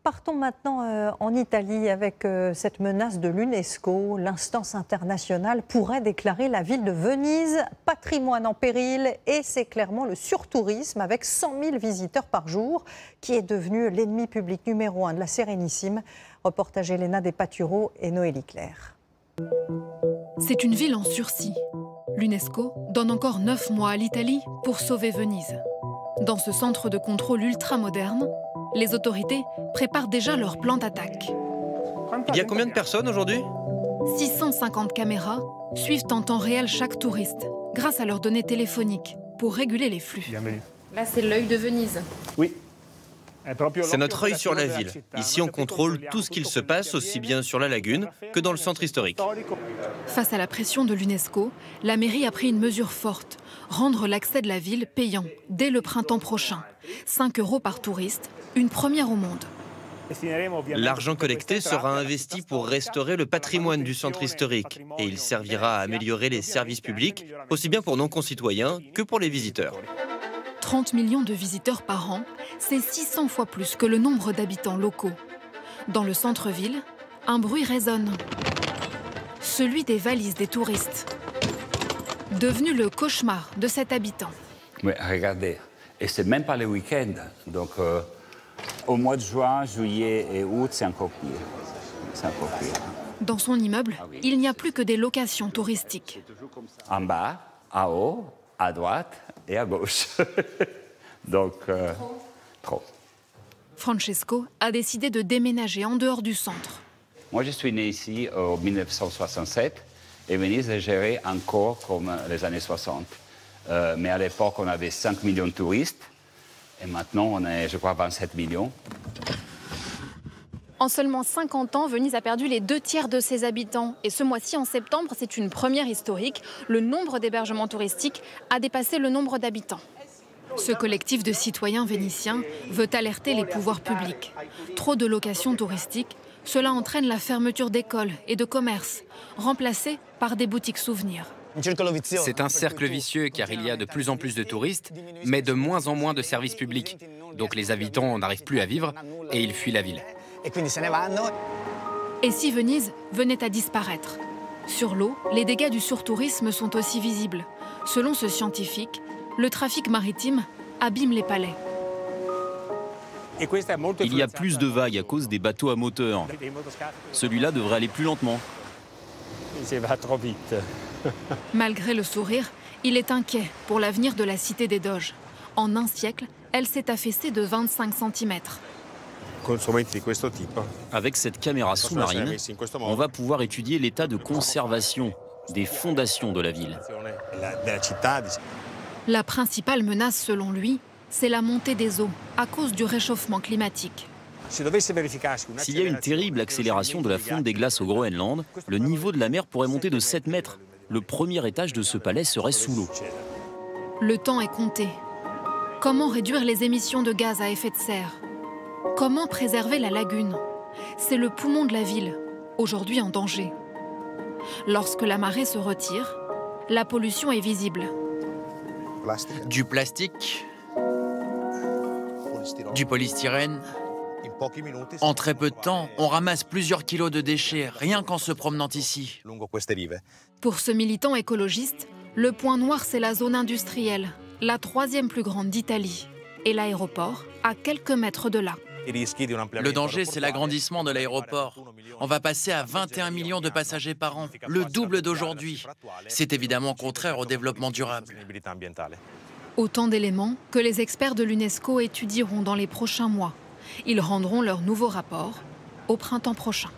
Partons maintenant en Italie avec cette menace de l'UNESCO. L'instance internationale pourrait déclarer la ville de Venise patrimoine en péril et c'est clairement le surtourisme avec 100 000 visiteurs par jour qui est devenu l'ennemi public numéro 1 de la Sérénissime. Reportage Elena Despaturo et Noélie Claire. C'est une ville en sursis. L'UNESCO donne encore 9 mois à l'Italie pour sauver Venise. Dans ce centre de contrôle ultra-moderne, les autorités préparent déjà leur plan d'attaque. Il y a combien de personnes aujourd'hui? 650 caméras suivent en temps réel chaque touriste, grâce à leurs données téléphoniques, pour réguler les flux. Là, c'est l'œil de Venise. Oui. C'est notre œil sur la ville. Ici, on contrôle tout ce qu'il se passe, aussi bien sur la lagune que dans le centre historique. Face à la pression de l'UNESCO, la mairie a pris une mesure forte, rendre l'accès de la ville payant dès le printemps prochain. 5 € par touriste, une première au monde. L'argent collecté sera investi pour restaurer le patrimoine du centre historique et il servira à améliorer les services publics, aussi bien pour nos concitoyens que pour les visiteurs. 30 millions de visiteurs par an, c'est 600 fois plus que le nombre d'habitants locaux. Dans le centre-ville, un bruit résonne. Celui des valises des touristes. Devenu le cauchemar de cet habitant. Mais regardez, et c'est même pas le week-end. Donc au mois de juin, juillet et août, c'est encore pire. C'est encore pire. Dans son immeuble, il n'y a plus que des locations touristiques. En bas, en haut, à droite et à gauche. Donc, trop. Francesco a décidé de déménager en dehors du centre. Moi, je suis né ici en 1967 et Venise est gérée encore comme les années 60. Mais à l'époque, on avait 5 millions de touristes et maintenant, on est, je crois, 27 millions. En seulement 50 ans, Venise a perdu les 2/3 de ses habitants. Et ce mois-ci, en septembre, c'est une première historique. Le nombre d'hébergements touristiques a dépassé le nombre d'habitants. Ce collectif de citoyens vénitiens veut alerter les pouvoirs publics. Trop de locations touristiques, cela entraîne la fermeture d'écoles et de commerces, remplacées par des boutiques souvenirs. C'est un cercle vicieux car il y a de plus en plus de touristes, mais de moins en moins de services publics. Donc les habitants n'arrivent plus à vivre et ils fuient la ville. Et si Venise venait à disparaître? Sur l'eau, les dégâts du surtourisme sont aussi visibles. Selon ce scientifique, le trafic maritime abîme les palais. Il y a plus de vagues à cause des bateaux à moteur. Celui-là devrait aller plus lentement. Trop vite. Malgré le sourire, il est inquiet pour l'avenir de la cité des Doges. En un siècle, elle s'est affaissée de 25 cm. Avec cette caméra sous-marine, on va pouvoir étudier l'état de conservation des fondations de la ville. La principale menace, selon lui, c'est la montée des eaux à cause du réchauffement climatique. S'il y a une terrible accélération de la fonte des glaces au Groenland, le niveau de la mer pourrait monter de 7 mètres. Le premier étage de ce palais serait sous l'eau. Le temps est compté. Comment réduire les émissions de gaz à effet de serre? Comment préserver la lagune? C'est le poumon de la ville, aujourd'hui en danger. Lorsque la marée se retire, la pollution est visible. Du plastique, du polystyrène. En très peu de temps, on ramasse plusieurs kilos de déchets, rien qu'en se promenant ici. Pour ce militant écologiste, le point noir, c'est la zone industrielle, la 3e plus grande d'Italie, et l'aéroport à quelques mètres de là. Le danger, c'est l'agrandissement de l'aéroport. On va passer à 21 millions de passagers par an, le double d'aujourd'hui. C'est évidemment contraire au développement durable. Autant d'éléments que les experts de l'UNESCO étudieront dans les prochains mois. Ils rendront leur nouveau rapport au printemps prochain.